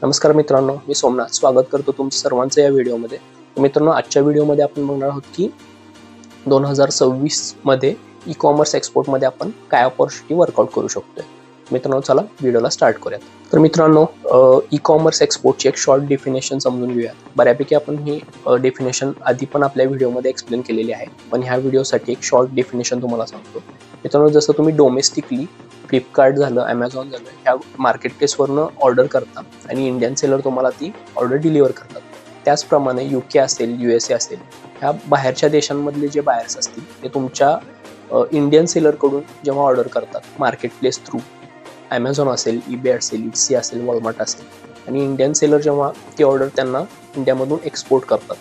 नमस्कार मित्रांनो, मी सोमनाथ स्वागत करतो तुमचं सर्वांचं या व्हिडिओमध्ये. मित्रांनो, आजच्या व्हिडिओमध्ये आपण बघणार आहोत की 2026 मध्ये ई कॉमर्स एक्सपोर्टमध्ये आपण काय अपॉर्च्युनिटी वर्कआउट करू शकतोय. मित्रांनो, चला व्हिडिओला स्टार्ट करूयात. तर मित्रांनो, ई कॉमर्स एक्सपोर्टची एक शॉर्ट डेफिनेशन समजून घेऊयात. बऱ्यापैकी आपण ही डेफिनेशन आधी पण आपल्या व्हिडिओमध्ये एक्सप्लेन केलेली आहे, पण ह्या व्हिडिओसाठी एक शॉर्ट डेफिनेशन तुम्हाला सांगतो. मित्रांनो, जसं तुम्ही डोमेस्टिकली फ्लिपकार्ट झालं, ॲमेझॉन झालं, ह्या मार्केट प्लेसवरनं ऑर्डर करता आणि इंडियन सेलर तुम्हाला ती ऑर्डर डिलिव्हर करतात. त्याचप्रमाणे UK असेल, USA असेल, ह्या बाहेरच्या देशांमधले जे बायर्स असतील ते तुमच्या इंडियन सेलरकडून जेव्हा ऑर्डर करतात मार्केट प्लेस थ्रू, ॲमेझॉन असेल, eBay असेल, Etsy असेल, वॉलमार्ट असेल, आणि इंडियन सेलर जेव्हा ती ऑर्डर त्यांना इंडियामधून एक्सपोर्ट करतात,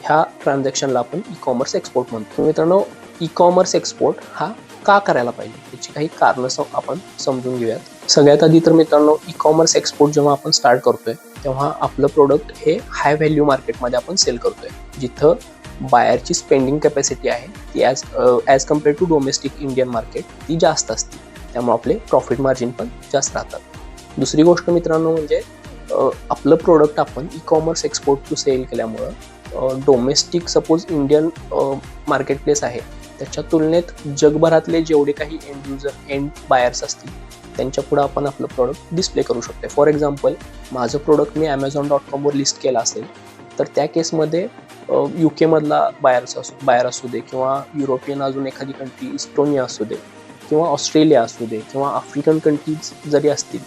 ह्या ट्रान्झॅक्शनला आपण ई कॉमर्स एक्सपोर्ट म्हणतो. मित्रांनो, ई कॉमर्स एक्सपोर्ट हा का करायला पाहिजे त्याची काही कारणं आपण समजून घेऊयात. सगळ्यात आधी तर मित्रांनो, ई कॉमर्स एक्सपोर्ट जेव्हा आपण स्टार्ट करतोय तेव्हा आपलं प्रोडक्ट हे हाय व्हॅल्यू मार्केटमध्ये आपण सेल करतोय, जिथं बायरची स्पेंडिंग कॅपॅसिटी आहे ती as compare to domestic Indian market ती जास्त असते. त्यामुळे आपले प्रॉफिट मार्जिन पण जास्त राहतात. दुसरी गोष्ट मित्रांनो म्हणजे आपलं प्रोडक्ट आपण e commerce export to sale केल्यामुळं domestic suppose Indian market place आहे त्याच्या तुलनेत जगभरातले जेवढे काही एंड युजर एंड बायर्स असतील त्यांच्या पुढे आपण आपलं प्रोडक्ट डिस्प्ले करू शकतो. फॉर एक्झाम्पल, माझं प्रोडक्ट मी Amazon.com वर लिस्ट केलं असेल तर त्या केसमध्ये UK मधला बायर असू दे, किंवा युरोपियन अजून एखादी कंट्री इस्टोनिया असू दे, किंवा ऑस्ट्रेलिया असू दे, किंवा आफ्रिकन कंट्रीज जरी असतील,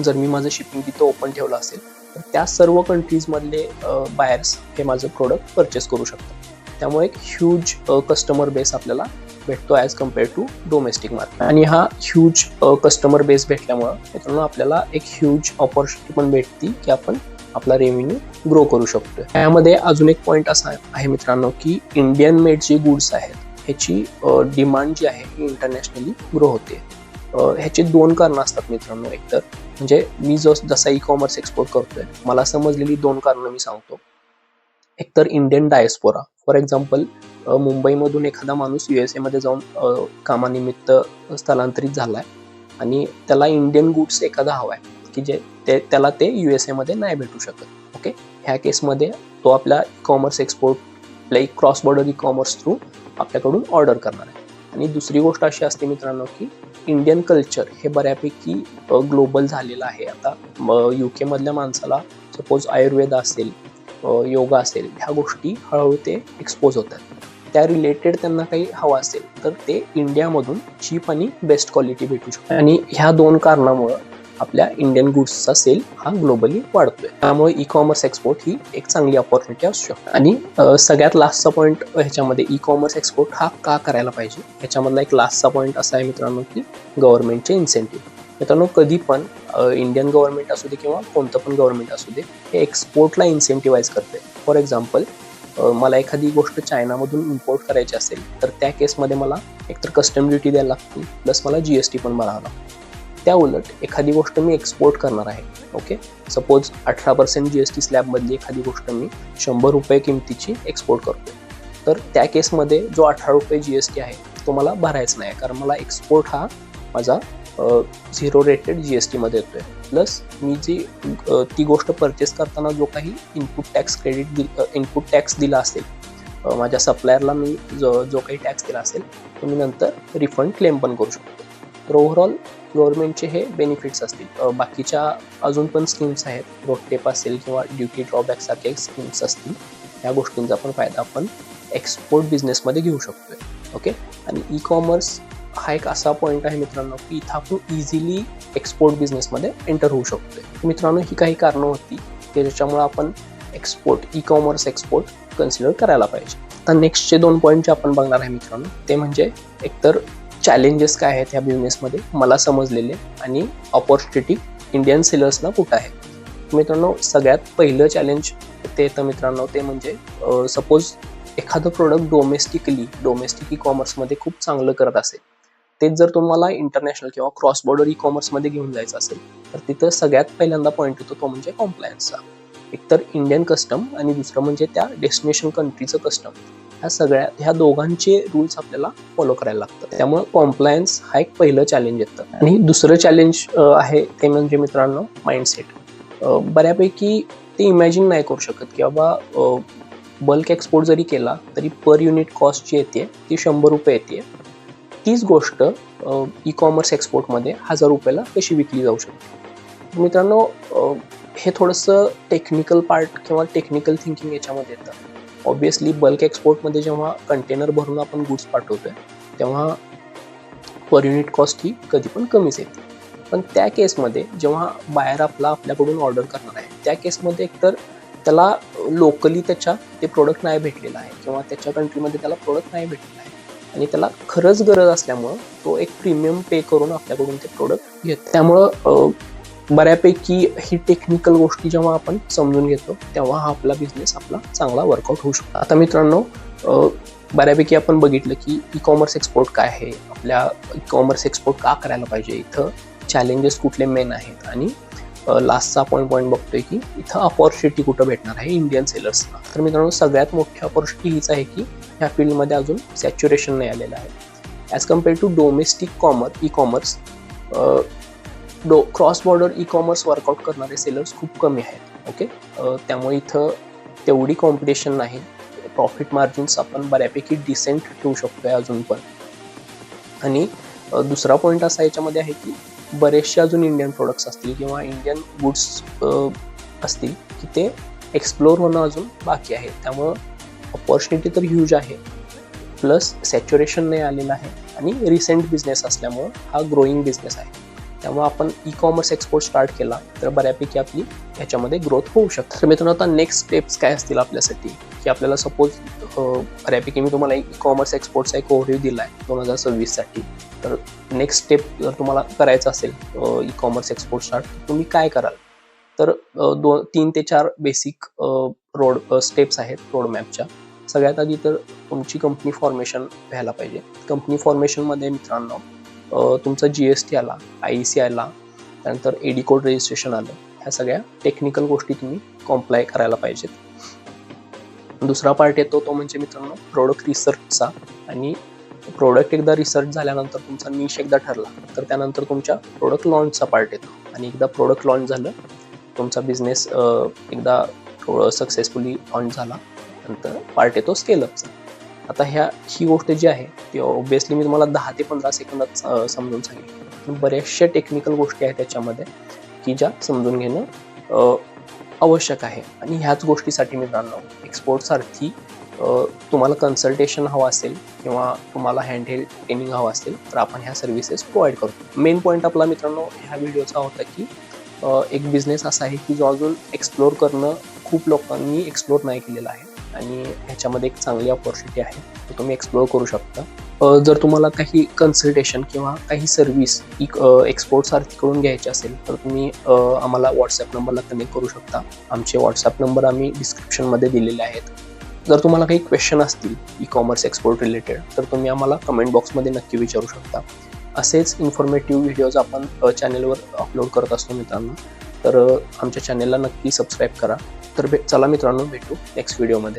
जर मी माझं शिपिंग तिथं ओपन ठेवलं असेल तर त्या सर्व कंट्रीजमधले बायर्स हे माझं प्रोडक्ट परचेस करू शकतात. त्यामुळे एक ह्यूज कस्टमर बेस आपल्याला भेटतो as compare to domestic market. आणि हा ह्यूज कस्टमर बेस भेटल्यामुळं मित्रांनो आपल्याला एक ह्यूज ऑपॉर्च्युनिटी पण भेटते की आपण आपला रेव्हेन्यू ग्रो करू शकतो. यामध्ये अजून एक पॉईंट असा आहे मित्रांनो की इंडियन मेड जे गुड्स आहेत ह्याची डिमांड जी आहे ही इंटरनॅशनली ग्रो होते. ह्याचे दोन कारणं असतात मित्रांनो. एकतर म्हणजे मी जसा ई कॉमर्स एक्सपोर्ट करतोय मला समजलेली दोन कारणं मी सांगतो. एकतर इंडियन डायस्पोरा. फॉर एक्झाम्पल, मुंबईमधून एखादा माणूस USA मध्ये जाऊन कामानिमित्त स्थलांतरित झालाय आणि त्याला इंडियन गुड्स एखादा हवाय की जे त्याला ते USA मध्ये नाही भेटू शकत. ओके, ह्या केसमध्ये तो आपल्या E commerce export like cross border e commerce through आपल्याकडून ऑर्डर करणार आहे. आणि दुसरी गोष्ट अशी असते मित्रांनो की इंडियन कल्चर हे बऱ्यापैकी ग्लोबल झालेलं आहे. आता UK मधल्या माणसाला सपोज आयुर्वेद असेल, योगा असेल, ह्या गोष्टी हळूहळू ते एक्सपोज होतात. त्या रिलेटेड त्यांना काही हवं असेल तर ते इंडियामधून चीप आणि बेस्ट क्वालिटी भेटू शकते. आणि ह्या दोन कारणामुळं आपल्या इंडियन गुड्सचा सेल हा ग्लोबली वाढतोय. त्यामुळे ई कॉमर्स एक्सपोर्ट ही एक चांगली अपॉर्च्युनिटी असू शकते. आणि सगळ्यात लास्टचा पॉईंट ह्याच्यामध्ये ई कॉमर्स एक्सपोर्ट हा का करायला पाहिजे ह्याच्यामधला एक लास्टचा पॉईंट असा आहे मित्रांनो की गव्हर्नमेंटचे इन्सेंटिव्ह. मित्रांनो, कधी पण इंडियन गव्हर्नमेंट असू दे किंवा कोणतं पण गव्हर्नमेंट असू दे हे एक्सपोर्टला इन्सेंटिव्हाइज करते. फॉर एक्झाम्पल, मला एखादी गोष्ट चायनामधून इम्पोर्ट करायची असेल तर त्या केसमध्ये मला एकतर कस्टम ड्युटी द्यायला लागते, प्लस मला GST पण भरावा लागतो. त्या उलट एखादी गोष्ट मी एक्सपोर्ट करणार आहे, ओके, सपोज 18% GST स्लॅबमधली एखादी गोष्ट मी 100 रुपये किमतीची एक्सपोर्ट करतो, तर त्या केसमध्ये जो 18 रुपये GST आहे तो मला भरायचा नाही, कारण मला एक्सपोर्ट हा माझा 0 रेटेड GST मध्ये येतोय. प्लस मी जी ती गोष्ट परचेस करताना जो काही इनपुट टॅक्स दिला असेल, माझ्या सप्लायरला मी जो काही टॅक्स दिला असेल तो मी नंतर रिफंड क्लेम पण करू शकतो. तर ओव्हरऑल गव्हर्नमेंटचे हे बेनिफिट्स असतील. बाकीच्या अजून पण स्कीम्स आहेत, रोडटेप असेल किंवा ड्युटी ड्रॉबॅक सारखे स्कीम्स असतील, ह्या गोष्टींचा पण फायदा आपण एक्सपोर्ट बिझनेसमध्ये घेऊ शकतोय. ओके, आणि ई कॉमर्स हा एक असा पॉईंट आहे मित्रांनो की इथं आपण इझिली एक्सपोर्ट बिझनेसमध्ये एंटर होऊ शकतोय. मित्रांनो, ही काही कारणं होती की ज्याच्यामुळे आपण ई कॉमर्स एक्सपोर्ट कन्सिडर करायला पाहिजे. आता नेक्स्टचे दोन पॉईंट जे आपण बघणार आहे मित्रांनो ते म्हणजे एकतर चॅलेंजेस काय आहेत ह्या बिझनेसमध्ये मला समजलेले, आणि ऑपॉर्च्युनिटी इंडियन सेलर्सना कुठं आहे. मित्रांनो, सगळ्यात पहिलं चॅलेंज ते येतं मित्रांनो ते म्हणजे सपोज एखादं प्रोडक्ट डोमेस्टिक ई कॉमर्समध्ये खूप चांगलं करत असेल, तेच जर तुम्हाला इंटरनॅशनल किंवा क्रॉस बॉर्डर ई कॉमर्समध्ये घेऊन जायचं असेल तर तिथं सगळ्यात पहिल्यांदा पॉईंट येतो तो म्हणजे कॉम्प्लायन्सचा. एकतर इंडियन कस्टम आणि दुसरं म्हणजे त्या डेस्टिनेशन कंट्रीचं कस्टम. ह्या दोघांचे रूल्स आपल्याला फॉलो करायला लागतात. त्यामुळे कॉम्प्लायन्स हा एक पहिलं चॅलेंज येतं. आणि दुसरं चॅलेंज आहे ते म्हणजे मित्रांनो माइंडसेट. बऱ्यापैकी ते इमॅजिन नाही करू शकत की बाबा बल्क एक्सपोर्ट जरी केला तरी पर युनिट कॉस्ट जी येते ती 100 रुपये येते. तीच गोष्ट ई कॉमर्स एक्सपोर्टमध्ये 1000 रुपयाला कशी विकली जाऊ शकते. मित्रांनो, हे थोडंसं टेक्निकल पार्ट किंवा टेक्निकल थिंकिंग याच्यामध्ये येतं. ऑब्विसली बल्क एक्सपोर्टमध्ये जेव्हा कंटेनर भरून आपण गुड्स पाठवतोय तेव्हा पर युनिट कॉस्ट ही कधी पण कमीच येते. पण त्या केसमध्ये जेव्हा बायर आपल्याकडून ऑर्डर करणार आहे त्या केसमध्ये एकतर त्याला लोकली त्याच्या ते प्रोडक्ट नाही भेटलेलं आहे किंवा त्याच्या कंट्रीमध्ये त्याला प्रोडक्ट नाही भेटलेलं आहे आणि त्याला खरंच गरज असल्यामुळं तो एक प्रीमियम पे करून आपल्याकडून ते प्रोडक्ट घेतो. त्यामुळं बऱ्यापैकी ही टेक्निकल गोष्टी जेव्हा आपण समजून घेतो तेव्हा हा आपला बिझनेस चांगला वर्कआउट होऊ शकतो. आता मित्रांनो, बऱ्यापैकी आपण बघितलं की ई कॉमर्स एक्सपोर्ट काय आहे, आपल्या ई कॉमर्स एक्सपोर्ट का करायला पाहिजे, इथं चॅलेंजेस कुठले मेन आहेत आणि लास्टचा आपण पॉईंट बघतोय की इथं अपॉर्च्युनिटी कुठं भेटणार आहे इंडियन सेलर्सना. तर मित्रांनो, सगळ्यात मोठी अपॉर्च्युनिटी हीच आहे की ह्या फील्डमध्ये अजून सॅच्युरेशन नाही आलेलं आहे. As compare to domestic e commerce, cross border e commerce work out करणारे सेलर्स खूप कमी आहेत. ओके, त्यामुळे इथं तेवढी कॉम्पिटिशन नाही. प्रॉफिट मार्जिन्स आपण बऱ्यापैकी डिसेंट ठेवू शकतोय अजून पण. आणि दुसरा पॉईंट असा याच्यामध्ये आहे की बरेचसे अजून इंडियन प्रोडक्ट्स असतील किंवा इंडियन गुड्स असतील की ते एक्सप्लोर होणं अजून बाकी आहे. त्यामुळं अपॉर्च्युनिटी तर ह्यूज आहे, प्लस सॅच्युरेशन नाही आलेलं आहे आणि रिसेंट बिझनेस असल्यामुळं हा ग्रोईंग बिझनेस आहे. त्यामुळे आपण ई कॉमर्स एक्सपोर्ट स्टार्ट केला तर बऱ्यापैकी आपली ह्याच्यामध्ये ग्रोथ होऊ शकते. तर मित्रांनो, आता नेक्स्ट स्टेप्स काय असतील आपल्यासाठी की आपल्याला सपोज बऱ्यापैकी मी तुम्हाला ई कॉमर्स एक्सपोर्टचा एक ओव्हरव्ह्यू दिला आहे 2026साठी. तर नेक्स्ट स्टेप जर तुम्हाला करायचं असेल ई कॉमर्स एक्सपोर्ट स्टार्ट, तुम्ही काय कराल तर 3 ते 4 बेसिक स्टेप्स आहेत रोडमॅपच्या. सगळ्यात आधी तर तुमची कंपनी फॉर्मेशन व्हायला पाहिजे. कंपनी फॉर्मेशनमध्ये मित्रांनो तुमचा GST आला, IEC आला, त्यानंतर AD कोड रजिस्ट्रेशन आलं, ह्या सगळ्या टेक्निकल गोष्टी तुम्ही कॉम्प्लाय करायला पाहिजेत. दुसरा पार्ट येतो तो म्हणजे मित्रांनो प्रोडक्ट रिसर्चचा. आणि प्रोडक्ट एकदा रिसर्च झाल्यानंतर तुमचा निश एकदा ठरला तर त्यानंतर तुमच्या प्रोडक्ट लॉन्चचा पार्ट येतो. आणि एकदा प्रोडक्ट लॉन्च झालं, तुमचा बिझनेस एकदा थोडं सक्सेसफुली लॉन्च झाला, नंतर पार्ट येतो स्केलअपचा. आता ही गोष्ट जी आहे ती ऑब्विसली मी तुम्हाला 10 ते 15 सेकंदात समजून सांगितली. बऱ्याचशा टेक्निकल गोष्टी आहेत त्याच्यामध्ये की ज्या समजून घेणं आवश्यक आहे. आणि ह्याच गोष्टीसाठी मित्रांनो एक्सपोर्टसारखी तुम्हाला कन्सल्टेशन हवं असेल किंवा तुम्हाला हँडहेल्ड ट्रेनिंग हवं असेल तर आपण ह्या सर्व्हिसेस प्रोव्हाइड करतो. मेन पॉईंट आपला मित्रांनो ह्या व्हिडिओचा होता की एक बिझनेस असा आहे की जो अजून एक्सप्लोर करणं खूप लोकांनी एक्सप्लोर नाही केलेला आहे आणि ह्याच्यामध्ये एक चांगली अपॉर्च्युनिटी आहे, ते तुम्ही एक्सप्लोर करू शकता. जर तुम्हाला काही कन्सल्टेशन किंवा काही सर्व्हिस एक्सपोर्ट सारखीकडून घ्यायची असेल तर तुम्ही आम्हाला व्हॉट्सॲप नंबरला कनेक्ट करू शकता. आमचे व्हॉट्सॲप नंबर आम्ही डिस्क्रिप्शनमध्ये दिलेले आहेत. जर तुम्हाला काही क्वेश्चन असतील ई कॉमर्स एक्सपोर्ट रिलेटेड तर तुम्ही आम्हाला कमेंट बॉक्समध्ये नक्की विचारू शकता. असेच इन्फॉर्मेटिव्ह व्हिडिओज आपण चॅनेलवर अपलोड करत असतो मित्रांनो. तर आमच्या चॅनेलला नक्की सबस्क्राईब करा. तर चला मित्रांनो, भेटू नेक्स्ट व्हिडिओमध्ये.